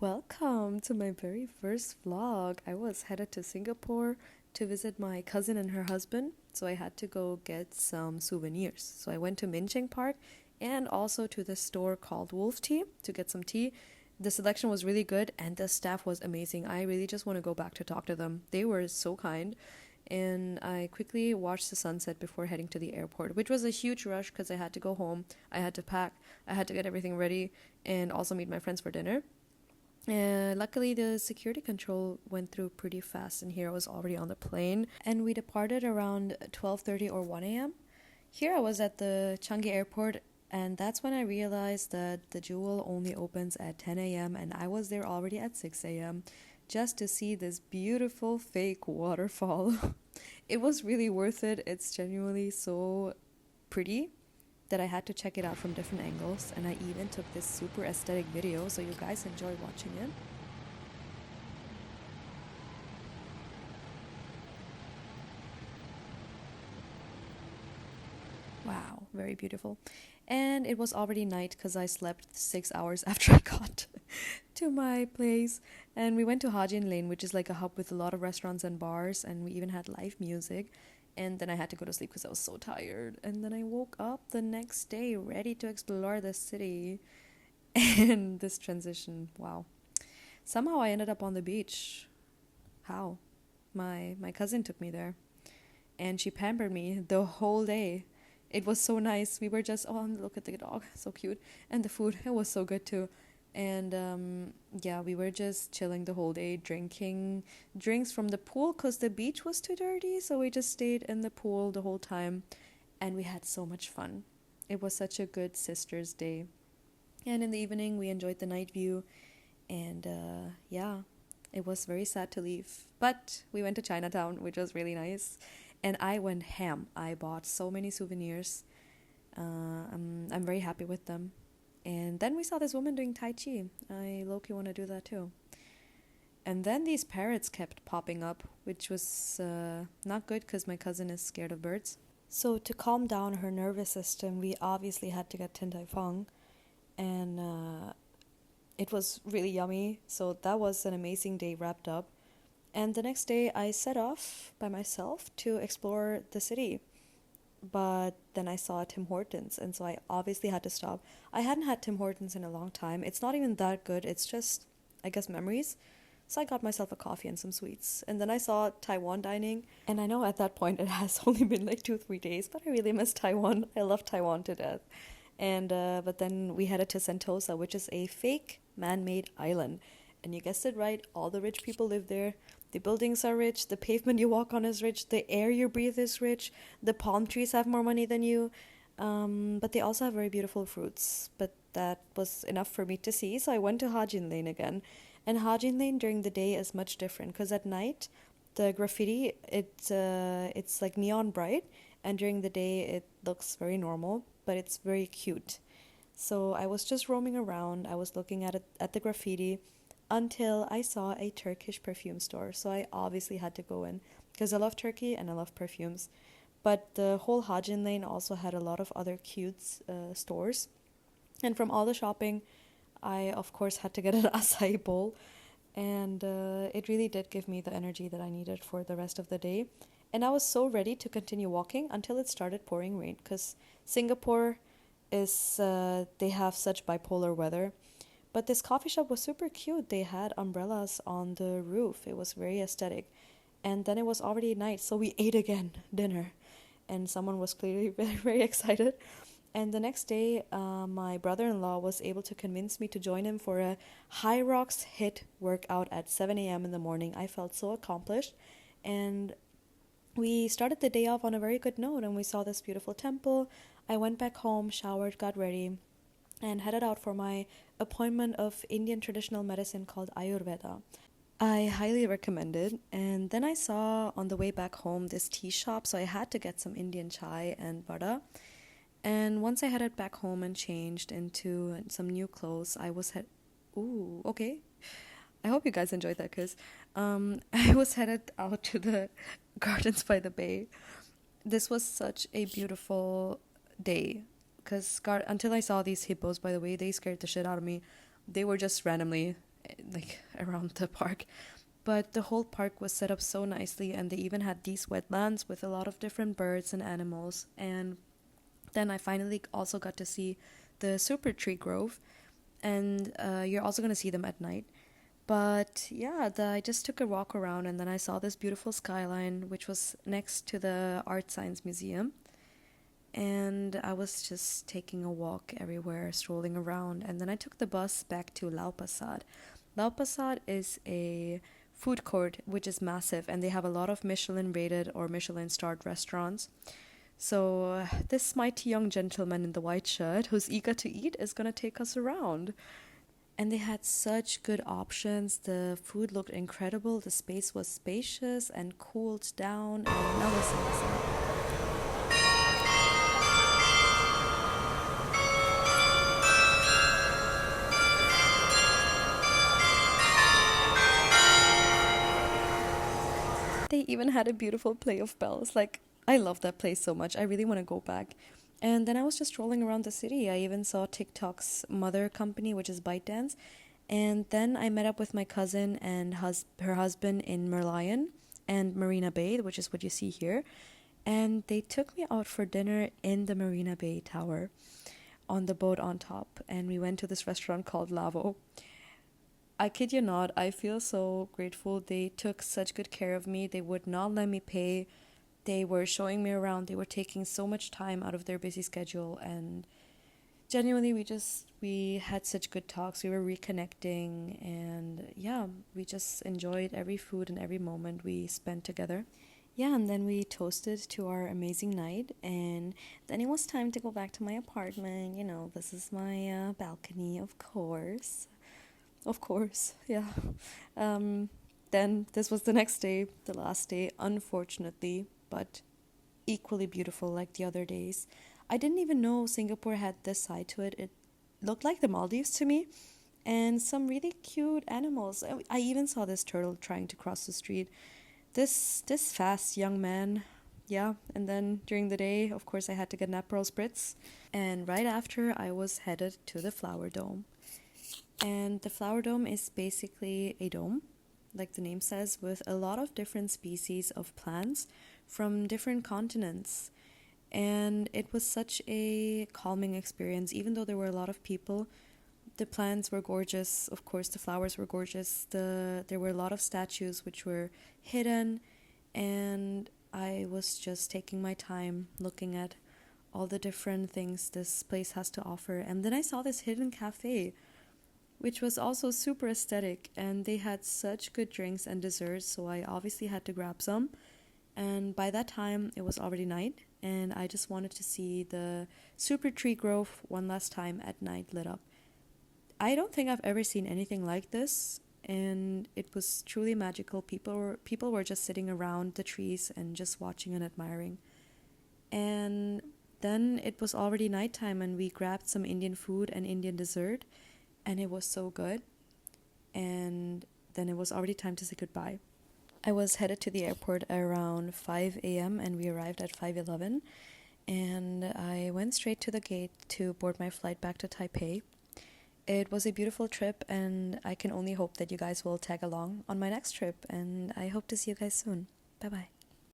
Welcome to my very first vlog. I was headed to Singapore to visit my cousin and her husband, so I had to go get some souvenirs. So I went to Min Cheng Park and also to this store called Wolf Tea to get some tea. The selection was really good and the staff was amazing. I really just want to go back to talk to them. They were so kind. And I quickly watched the sunset before heading to the airport, which was a huge rush because I had to go home, I had to pack, I had to get everything ready, and also meet my friends for dinner. And luckily, the security control went through pretty fast, and here I was already on the plane. And we departed around 12:30 or 1 a.m. Here I was at the Changi airport, and that's when I realized that the Jewel only opens at 10 a.m., and I was there already at 6 a.m. just to see this beautiful fake waterfall. It was really worth it. It's genuinely so pretty that I had to check it out from different angles, and I even took this super aesthetic video so you guys enjoy watching it. Wow, very beautiful. And it was already night because I slept 6 hours after I got to my place. And we went to Hajin Lane, which is like a hub with a lot of restaurants and bars, and we even had live music. And then I had to go to sleep because I was so tired. And then I woke up the next day ready to explore the city. And this transition, wow. Somehow I ended up on the beach. How? My cousin took me there, and she pampered me the whole day. It was so nice. We were just, oh, look at the dog, so cute. And the food, it was so good too. And yeah, we were just chilling the whole day, drinking drinks from the pool because the beach was too dirty. So we just stayed in the pool the whole time, and we had so much fun. It was such a good sister's day. And in the evening, we enjoyed the night view. And yeah, it was very sad to leave. But we went to Chinatown, which was really nice. And I went ham. I bought so many souvenirs. I'm very happy with them. And then we saw this woman doing Tai Chi. I low-key want to do that too. And then these parrots kept popping up, which was not good because my cousin is scared of birds. So to calm down her nervous system, we obviously had to get Tin Tai Fung. And it was really yummy. So that was an amazing day wrapped up. And the next day, I set off by myself to explore the city. But then I saw Tim Hortons, and so I obviously had to stop. I hadn't had Tim Hortons in a long time. It's not even that good, it's just, I guess, memories. So I got myself a coffee and some sweets. And then I saw Taiwan dining. And I know at that point it has only been like 2, 3 days, but I really miss Taiwan. I love Taiwan to death. And but then we headed to Sentosa, which is a fake man-made island. And you guessed it right, all the rich people live there. The buildings are rich, the pavement you walk on is rich, the air you breathe is rich, the palm trees have more money than you. But they also have very beautiful fruits. But that was enough for me to see, so I went to Hajin Lane again. And Hajin Lane during the day is much different because at night, the graffiti it's like neon bright, and during the day it looks very normal, but it's very cute. So I was just roaming around. I was looking at the graffiti until I saw a Turkish perfume store. So I obviously had to go in because I love Turkey and I love perfumes. But the whole Hajin Lane also had a lot of other cute stores. And from all the shopping, I of course had to get an acai bowl. And it really did give me the energy that I needed for the rest of the day. And I was so ready to continue walking until it started pouring rain because Singapore is, they have such bipolar weather. But this coffee shop was super cute. They had umbrellas on the roof. It was very aesthetic. And then it was already night, so we ate again dinner. And someone was clearly very, very excited. And the next day, my brother-in-law was able to convince me to join him for a High Rocks HIIT workout at 7 a.m. in the morning. I felt so accomplished. And we started the day off on a very good note, and we saw this beautiful temple. I went back home, showered, got ready, and headed out for my appointment of Indian traditional medicine called Ayurveda. I highly recommend it. And then I saw on the way back home this tea shop, so I had to get some Indian chai and vada. And once I headed back home and changed into some new clothes, I was Ooh, okay. I hope you guys enjoyed that because I was headed out to the gardens by the bay. This was such a beautiful day because until I saw these hippos, by the way, they scared the shit out of me. They were just randomly like around the park. But the whole park was set up so nicely, and they even had these wetlands with a lot of different birds and animals. And then I finally also got to see the super tree grove, and you're also going to see them at night. But yeah, I just took a walk around, and then I saw this beautiful skyline, which was next to the Art Science Museum. And I was just taking a walk everywhere, strolling around, and then I took the bus back to Lau Pasad. Lau Pasad is a food court which is massive, and they have a lot of Michelin rated or Michelin starred restaurants. So, this mighty young gentleman in the white shirt who's eager to eat is gonna take us around. And they had such good options. The food looked incredible, the space was spacious and cooled down, and now listen. They even had a beautiful play of bells. Like, I love that place so much. I really want to go back. And then I was just strolling around the city. I even saw TikTok's mother company, which is ByteDance. And then I met up with my cousin and her husband in Merlion and Marina Bay, which is what you see here. And they took me out for dinner in the Marina Bay Tower on the boat on top. And we went to this restaurant called Lavo. I kid you not, I feel so grateful. They took such good care of me. They would not let me pay. They were showing me around. They were taking so much time out of their busy schedule, and genuinely we had such good talks. We were reconnecting, and yeah, we just enjoyed every food and every moment we spent together. Yeah, and then we toasted to our amazing night, and then it was time to go back to my apartment. This is my balcony, of course. Of course, yeah. Um, then this was the next day, the last day, unfortunately, but equally beautiful like the other days. I didn't even know Singapore had this side to it. It looked like the Maldives to me, and some really cute animals. I even saw this turtle trying to cross the street. This fast young man, yeah. And then during the day, of course, I had to get an Aperol spritz, and right after, I was headed to the Flower Dome. And the Flower Dome is basically a dome, like the name says, with a lot of different species of plants from different continents. And it was such a calming experience, even though there were a lot of people. The plants were gorgeous, of course, the flowers were gorgeous. There were a lot of statues which were hidden, and I was just taking my time looking at all the different things this place has to offer. And then I saw this hidden cafe which was also super aesthetic, and they had such good drinks and desserts, so I obviously had to grab some. And by that time, it was already night, and I just wanted to see the super tree grove one last time at night lit up. I don't think I've ever seen anything like this, and it was truly magical. People were just sitting around the trees and just watching and admiring. And then it was already nighttime, and we grabbed some Indian food and Indian dessert, and it was so good. And then it was already time to say goodbye. I was headed to the airport around 5 a.m. and we arrived at 5:11, and I went straight to the gate to board my flight back to Taipei. It was a beautiful trip, and I can only hope that you guys will tag along on my next trip, and I hope to see you guys soon. Bye bye.